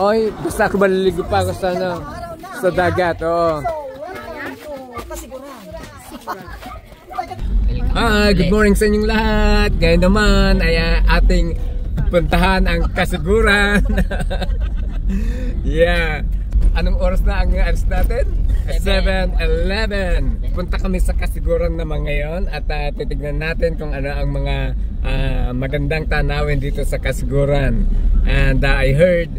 Oy, basta ako maliligo pa ako sa ano, sa dagat. Oo. Good morning sa inyong lahat. Ngayon naman ay ating puntahan ang Kasiguran. Yeah. Anong oras na ang alis natin? 7:11. Punta kami sa Kasiguran naman ngayon at titignan natin kung ano ang mga magandang tanawin dito sa Kasiguran. And I heard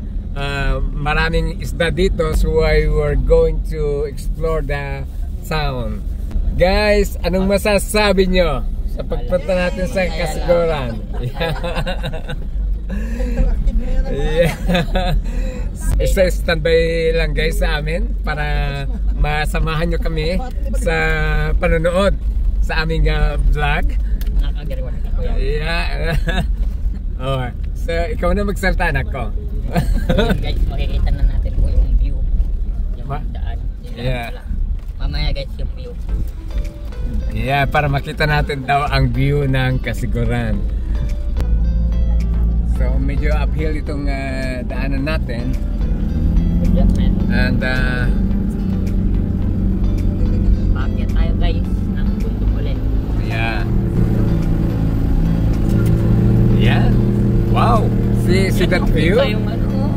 maraming isda dito, so I were going to explore the town. Guys, anong masasabi nyo sa pagpunta natin sa Kasiguran? Yeah. Standby lang guys sa amin para masamahan nyo kami sa panonood sa aming vlog. Nakagariwan ako yan. Yeah. Oh, so ikaw na magsalita na ko. Guys, makikita na natin po yung view. Yung daan. Yeah. Mamaya guys yung view. Yeah, para makita natin daw ang view ng Kasiguran. So medyo uphill itong daanan natin. And paakyat tayo guys ng bundok ulit. Yeah. Yeah. Wow. See that view? Kita yung ano.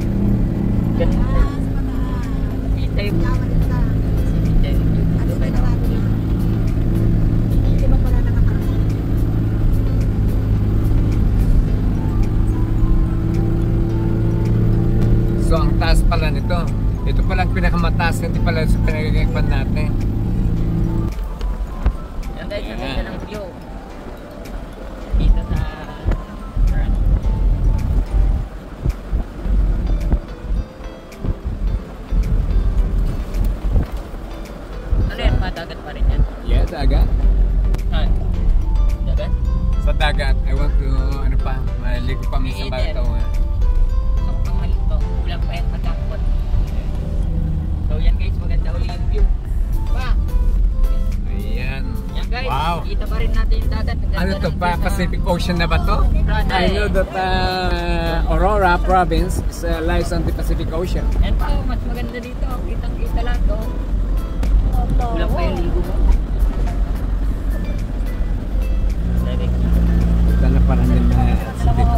Kita yung so ang taas pala nito. Ito pala ang pinakamataas, hindi pala sa pinagagaypan natin. yan guys, ang ganda ng view dito sa ano yan pa, dagat pa rin yan? Yeah, dagat. Saan? Dagat? Sa dagat, I want to, ano pa, maligo pa minsan ba ito. Ang malito, ulang pa yan pagkakot. So yan guys, maganda uli yung view. Ayan. Yan guys, Wow. kita pa rin natin yung dagat. Ano to pa? Pacific Ocean na ba to? I know that Aurora province lies on the Pacific Ocean. Yan pa, mas maganda dito. Kitang-kita lang to. Ulang pa yung ligo mo. Ito na parang nila sa dito.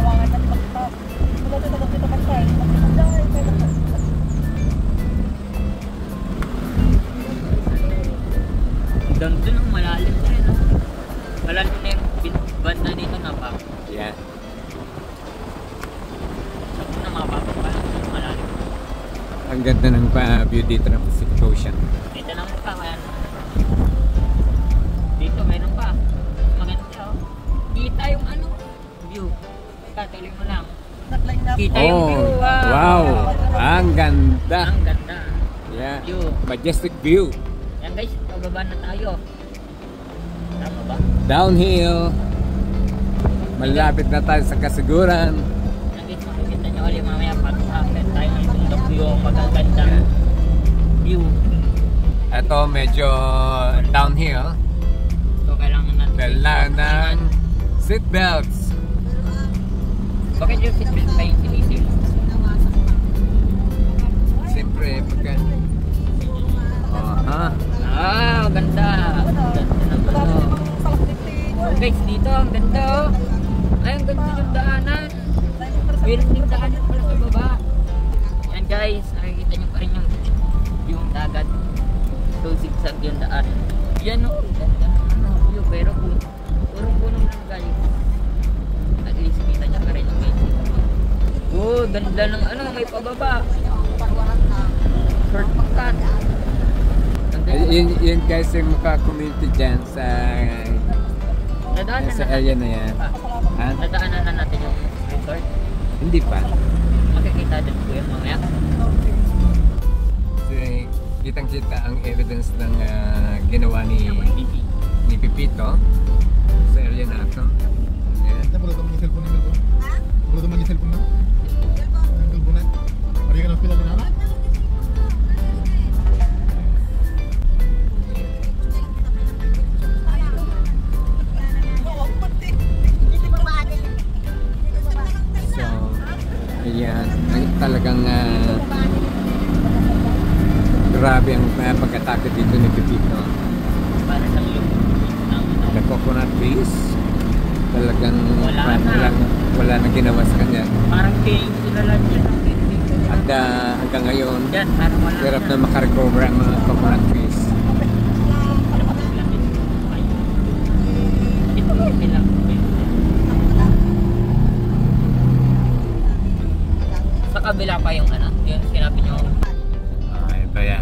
Doon ang malalim na rin. Malalim na yung banda dito na pa. Yeah. Sabi na mababa pa. Malalim. Ang ganda ng view dito ng Pacific Ocean. Dito naman pa. Kaya dito mayroon pa. Maganda oh. Kita yung ano view. Katuloy mo lang. Kita yung view. Wow. Ang ganda. Ang ganda. Yeah. View. Majestic view. Yan guys, pababa na tayo. Tama ba? Downhill. Malapit na tayo sa Kasiguran. Yan guys, makikita nyo ulit mamaya pag-akit tayo ng bundok view. Magagandang view. Ito medyo downhill. So kailangan natin Kailangan ng seatbelts. bakit yung seatbelt pa yung sinisil? Siyempre, pagka... Ganda. Ganda ng ano. So guys, dito ang ganda oh. Ay, ang ganda yung daanan. Meron yung daanan pala sa baba. Yan guys, nakikita nyo pa rin yung dagat. So zigzag yung daan. Yan oh, ganda ng ano view. Pero puro puno lang guys. At least kita nyo pa rin yung guys. Oh, ganda ng ano, may pababa. Shortcut. Yun guys yung community dyan sa area na yan. Ha? Nadaanan na natin yung resort. Hindi pa. Makikita din po yung mamaya. So, kitang-kita ang evidence ng ginawa ni Pipito sa area na ito. Yeah. Boleh teman yung cellphone nito? Boleh teman yung cellphone na? Ang cellphone na? Mari ka na hospital na? So, ayan. Ang talagang grabe ang pagkatake dito ni Pepito. Para sa iyo. The coconut trees talagang Wala wala na ginawa sa kanya. Parang king sila lang yan. At hanggang ngayon, Yan, parang wala hirap na makarecover ang mga coconut trees. Ito lang. Sa kabila pa yung ano, yung sinabi nyo. Ito yan.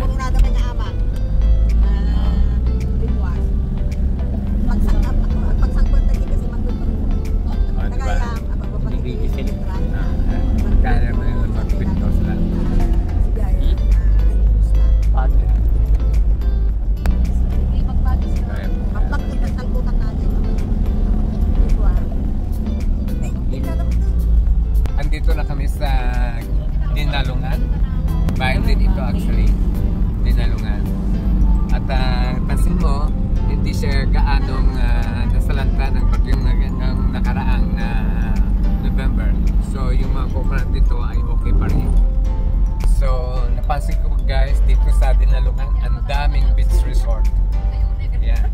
Kaya mo yung magpintos lang. Andito na kami sa Dinalungan. Bayan din ito actually. Dinalungan. At pansin mo, hindi siya gaanong nasalanta ng bagyong nakaraang November. So yung mga coconut dito ay okay pa rin. So napansin ko guys, dito sa Dinalungan, ang daming beach resort. Yan.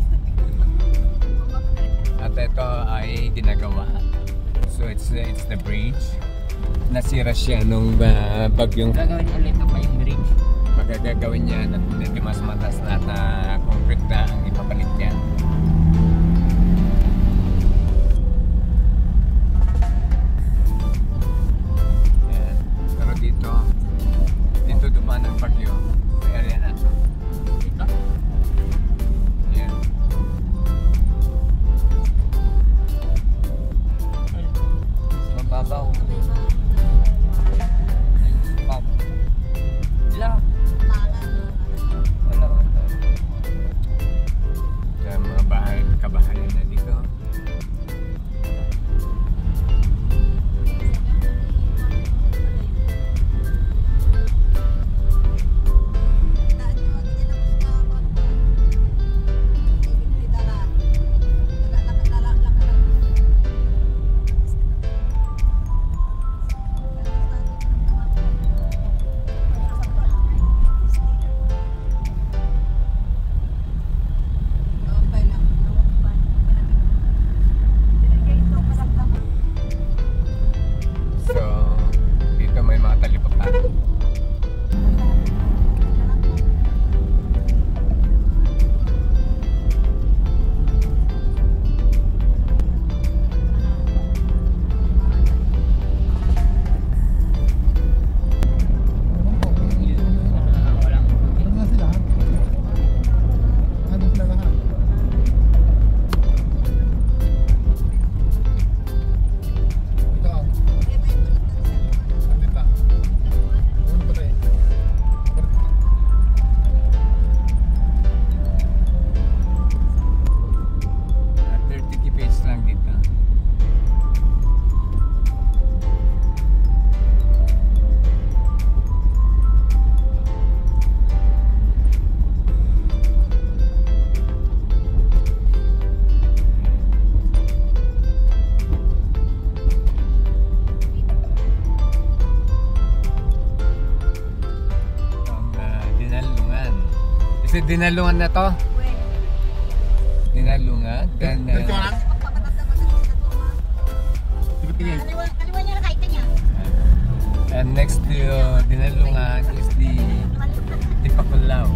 At ito ay ginagawa. So it's the bridge. Nasira siya nung bagyong. Gagawin ulit ito pa yung bridge. Magagagawin niya at medyo mas matas na concrete na ang ipapalit niya. Yan. Pero dito dumaan ang bagyo sa area na. Dito. Yan. Mababaw. Pop. Wala. Wala. Kaya mga kabahayan na dito. Kasi Dinalungan na to. Dinalungan. Then, and next to Dinalungan is the Pakulaw.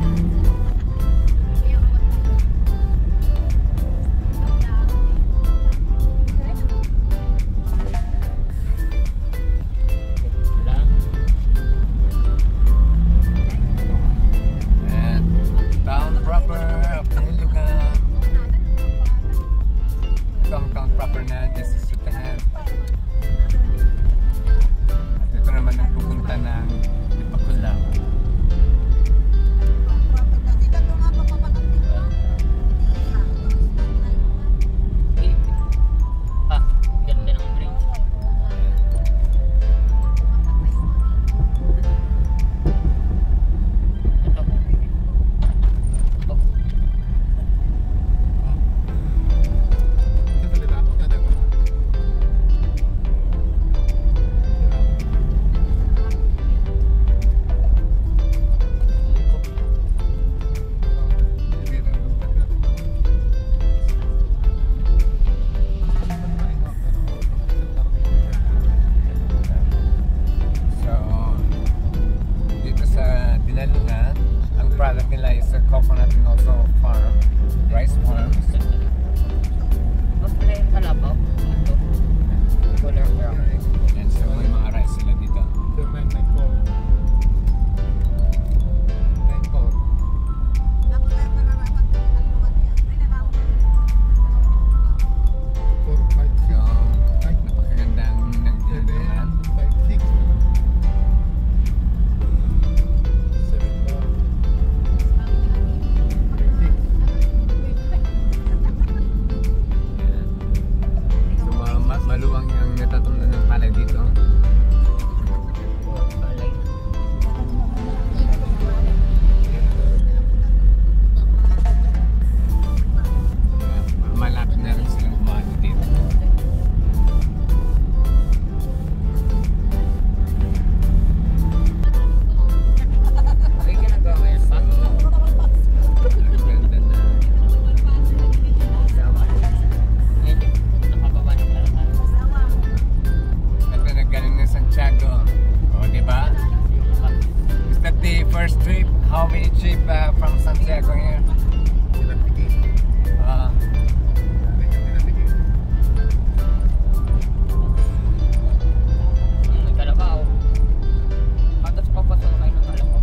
How many trip from Santiago here? May kalabaw. Patas papasok kayo ng kalabaw.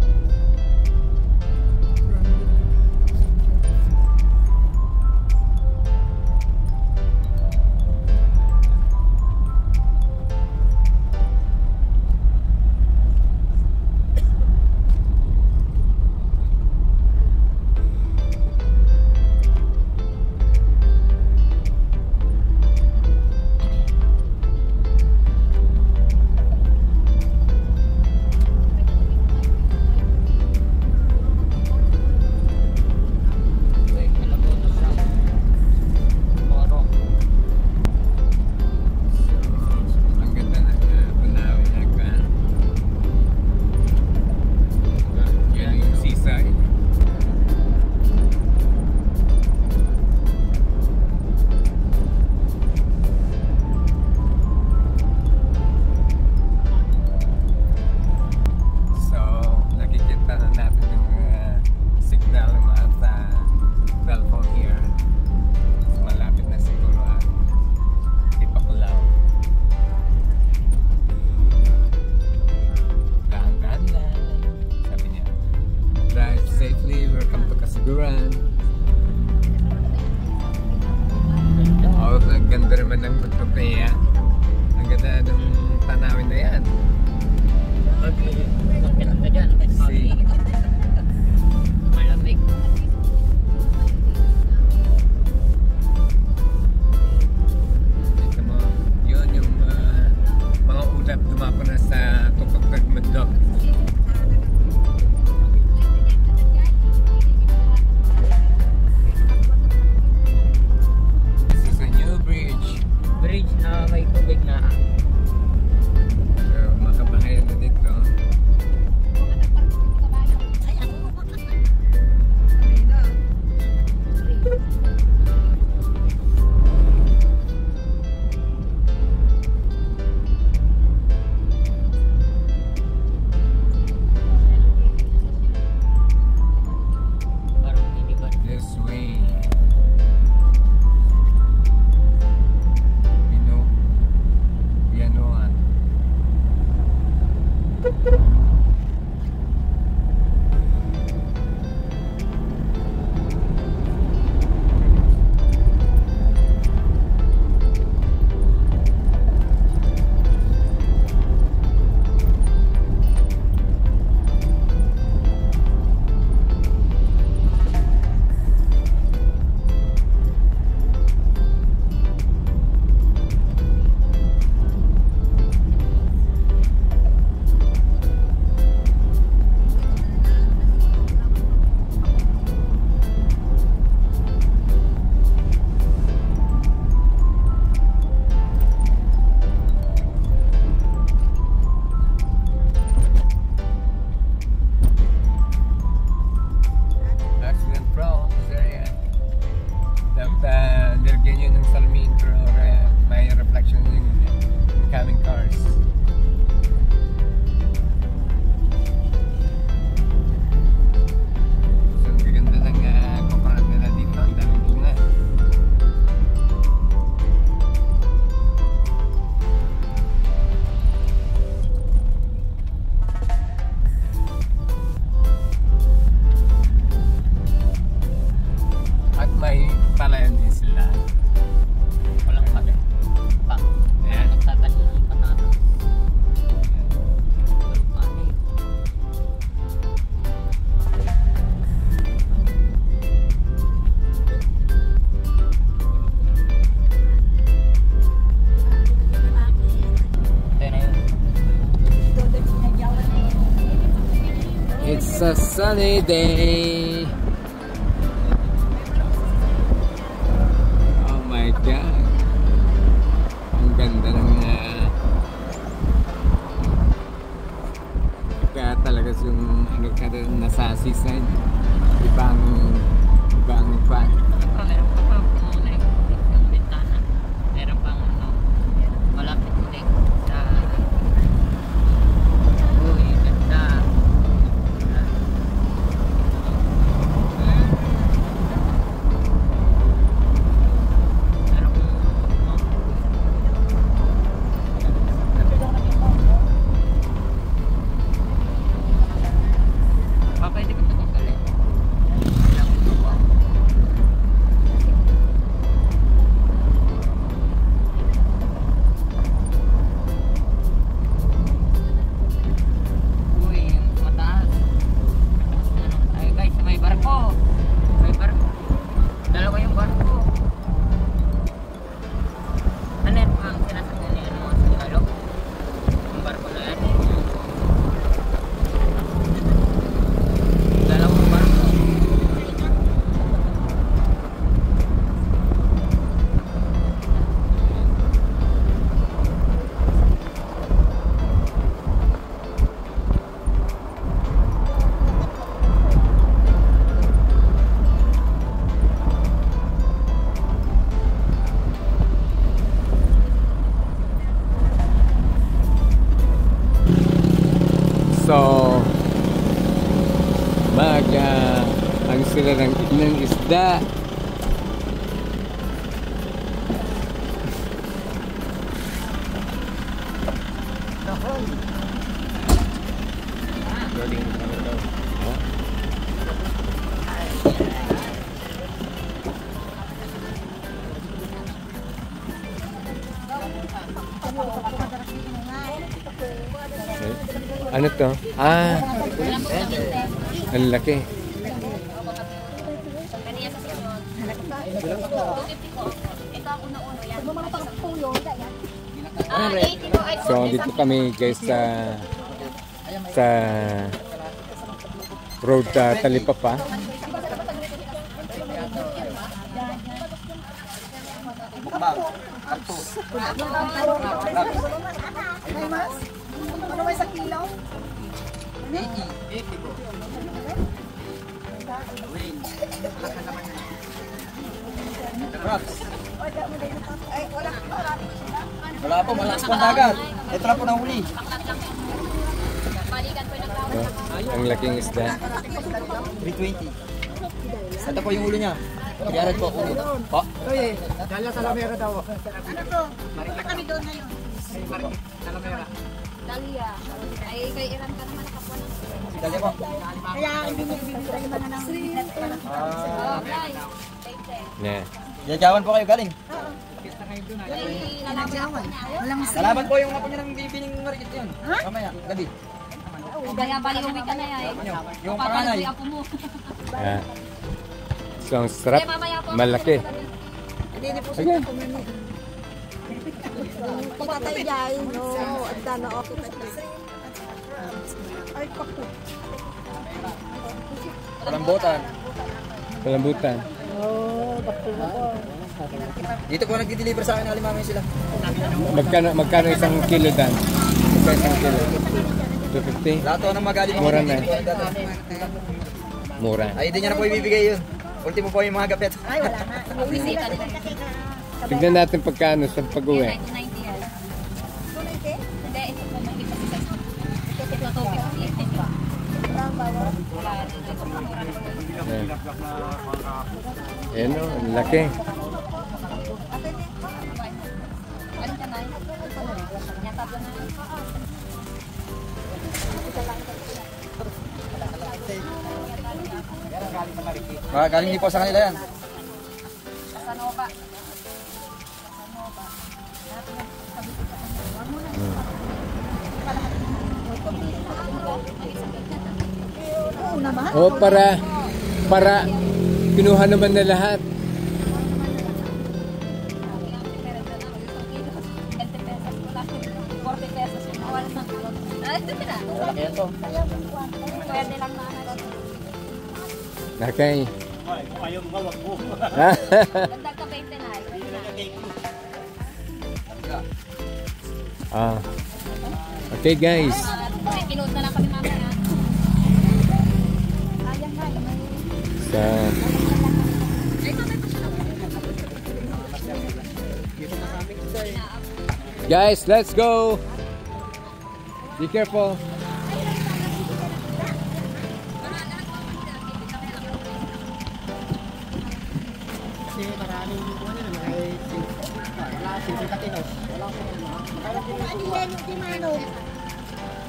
Ganda naman ng Butopea. Ang ganda ng tanawin na yan. Magpinag ka dyan. See? Malamig. Ito mo, yun yung mga ulap dumapo na sa Tuktok Mundok. Bridge na may tubig na. So, makabahayan na dito. Parang hindi ba? This way. Nilagyan nyo ng salamin pero may reflection yung incoming cars. So, ang ganda ng coconut nila dito. Ang daming bunga. At may palayan din sila. Walang pala. Pa. Ayan. Nagtatanim ng patata. Walang pala. Ito na yun. It's a sunny day. Oh my God. Ang ganda ng kaya talaga yung ano ka nasa seaside. Ibang pan. Meron pa pa muna yung bintana. Meron pang ano. Malapit ulit sa... Uy, ganda. So, ano sila ng isda. Ano to? Ah, ang laki. So dito kami guys sa road Talipapa. Ano may sa kilo? 80 po. Wala po, malakas po ang dagat. Ito na po ng huli. Ang laking isda. 320. Ito po yung ulo niya. 300 po ulo. Po? Ano to? Punta kami doon ngayon. Dalia. Ay, kay Iran ka naman nakapwa ng... Dali po. Kaya hindi niya ibibigay yung mga nang... Yeah. Yajawan po kayo galing. Nagjawan. Walang Kalaban po yung apo niya ng bibining marikit yun. Mamaya, gabi. kaya baliwi ka na yan. Yung panganay. Ah. So ang sarap, malaki. Hindi niyo po Okay. siya kumani. Patay dyan. No, at dano ako patay. Ay, paku. Kalambutan. Kalambutan. Dito po nagdi-deliver sa akin ng alimamay sila. Magkano isang kilo dan? Magkano isang kilo? 250? Lahat po ng magaling Mura na. Mura. Ay, hindi niya na po ibibigay yun. Ultimo po yung mga gapet. Ay, wala na. Bumisita nila. Tignan natin pagkano sa pag-uwi. 290 yan. 290? Hindi, ito po hindi pa siya. Ito 250. Ito pa. Ayan o, ang laki. Galing din po sa kanila yan. O para kinuha naman na lahat. Malaki yan to. Pwede lang na. Okay. Dagdag ka 20 na. Ah. Okay guys. Kinood na lang kami mamaya. So, guys, let's go. Be careful.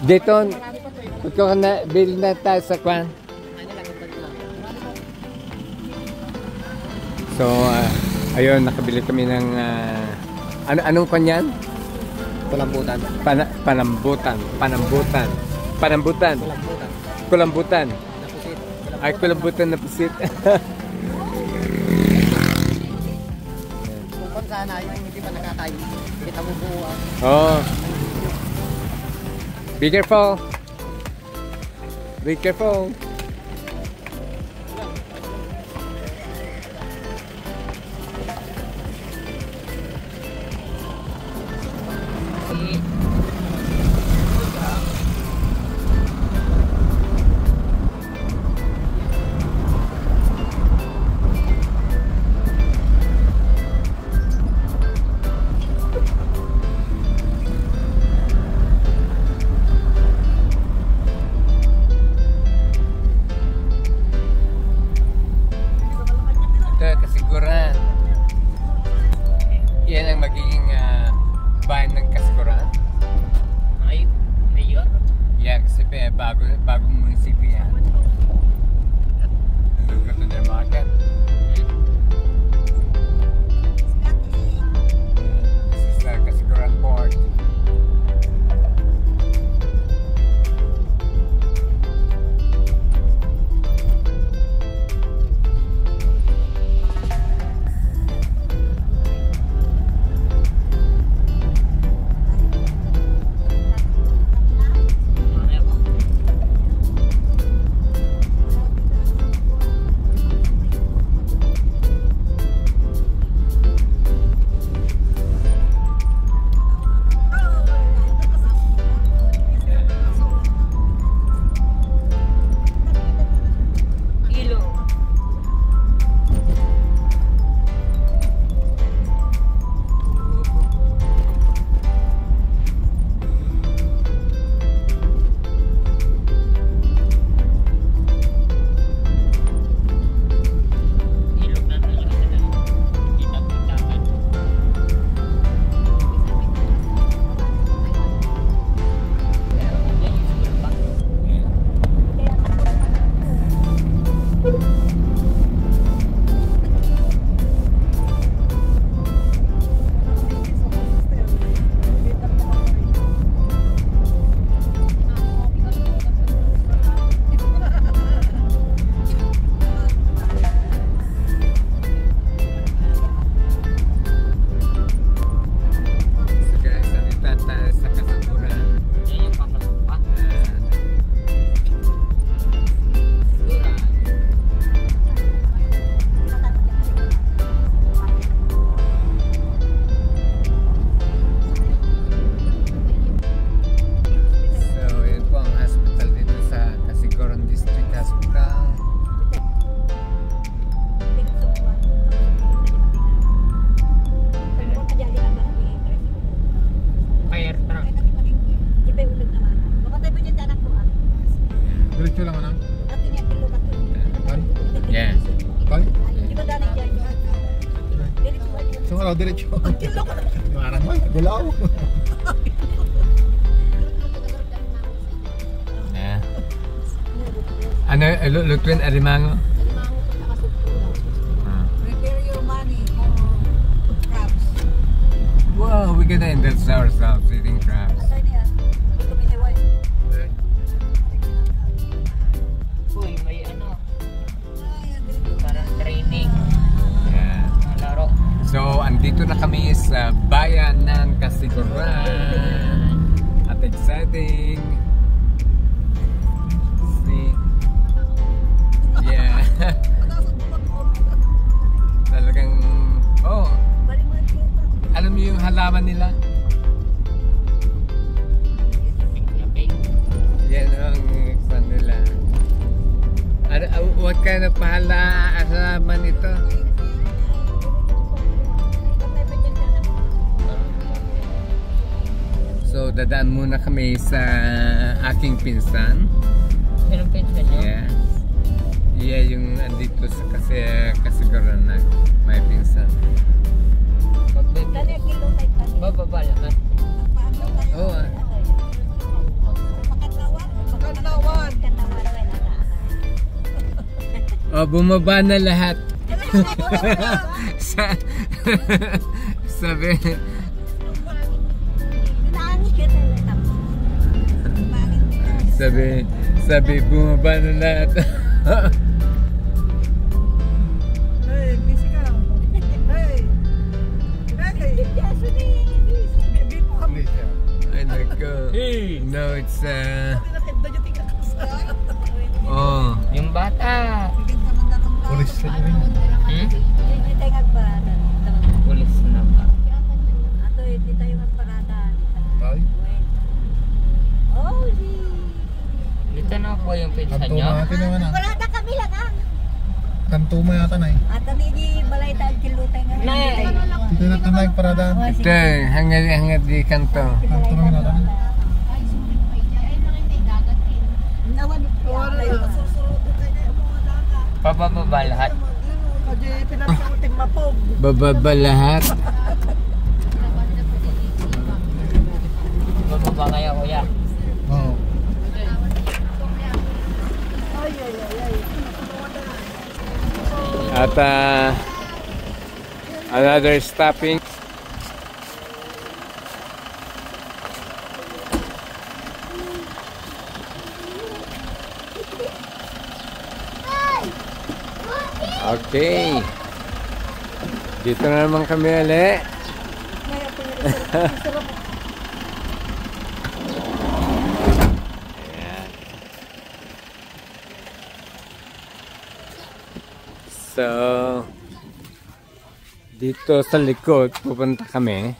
Dito, bilhin na tayo sa kwan. So, ayun, nakabili kami ng, anong kwan yan? Kulambutan. Panambutan. Kulambutan. Ay, kulambutan na pusit. Kung sana yung hindi pa nakatayo, kita mo po. Oh. Be careful. Be careful. munisipyo yan. Look at the market. This is Kasiguran Port. Diretso lang anang. Yeah. Bye. So ano, diretso. Marang man, gulaw. Yeah. Ano, Lutwin Arimango? Prepare your money for crabs. Wow, we're gonna indulge ourselves eating crabs. Asa niya? Ito may ewan. Uy, may ano, parang training. Yeah. Mga laro. So, andito na kami sa bayan ng Kasiguran. At exciting. See? Yeah. Talagang, oh, alam niyo yung halaman nila? Yan ang fan nila. What kind of halaman ito? So, dadaan muna kami sa aking pinsan. Anong pension nyo? Yeah. Yeah, yung andito sa Kasiguran na may pinsan. Bababa lang. Oh, oh, bumaba na lahat. Sabi, sabi bumaba na lahat. Hey, busy ka. Hey. Ay, nako. No, it's oh, Yung bata. Pulis sa inyo. Hmm? Pulis na ba? Bye. Dito na po yung pension Kanto nyo? natin naman ah. Parada kami lang ah. Kanto mo yata na eh. At ang hindi balay tayo kilutay nga. Nay! Dito natin na yung parada. ito, hangad di kanto. Kanto naman natin. Nawan ko. Pababa lahat. Bababa lahat. Bababa kaya kuya. Oo. At another stopping. Okay. Dito na naman kami ulit. Ayan. So, dito sa likod pupunta kami.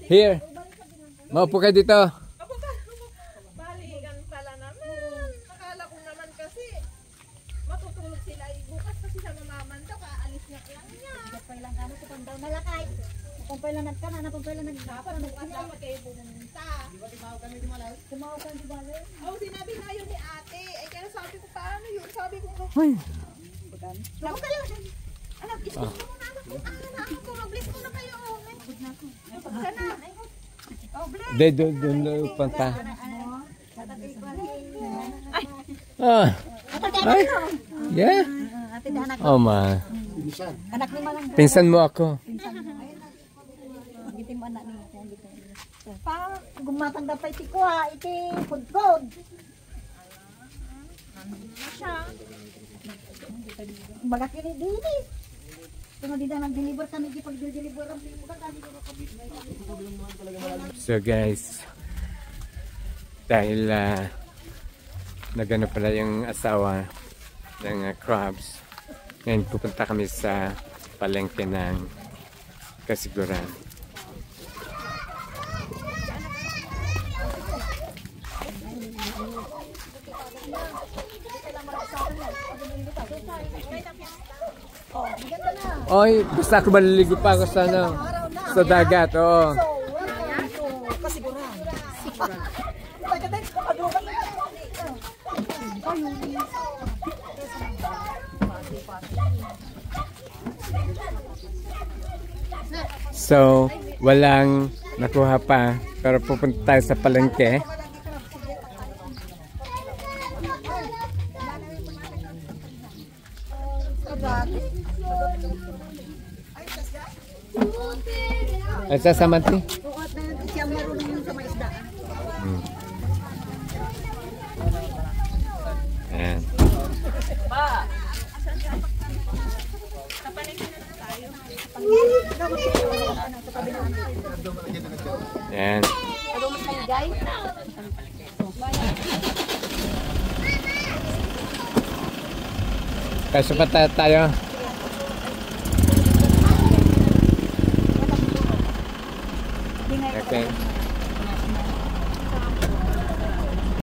Here. Maupo ka dito. Balikan pala naman. Akala ko naman kasi matutulog sila bukas kasi sa mamamanda ka alis na lang niya. Kapay lang ano sa pandaw malakay. Kumpay lang nagkana na kumpay lang nagkapa na Kasama kayo pumunta. Tumawag ka di bale. Oh, sinabi na yun ni ate. Ay kaya sabi ko paano yun? Sabi ko Hoy. Ako kayo. Anak, isko mo na anak ko. Mag-bless ko na kayo. Pagka na. Oh, bless. Doon punta. Ah. Ay. Yeah. Ate di anak Oh ma. anak ni malang Pinsan mo ako. gitim anak ni pa gumatang dapat iti ko ha iti pudpod. Baga kini dili. Tungod di na nag-deliver kami di pag-deliver ang bukan kami. So guys, dahil nagano pala yung asawa ng crabs, ngayon pupunta kami sa palengke ng Kasiguran. Oy, basta ako maliligo pa ako sa ano, sa dagat, oo. So, walang nakuha pa, pero pupunta tayo sa palengke. Ay, sa Manti? Buot na yun siya marunong sa maisdaan. Ayan. Ayan. Kasya pa tayo.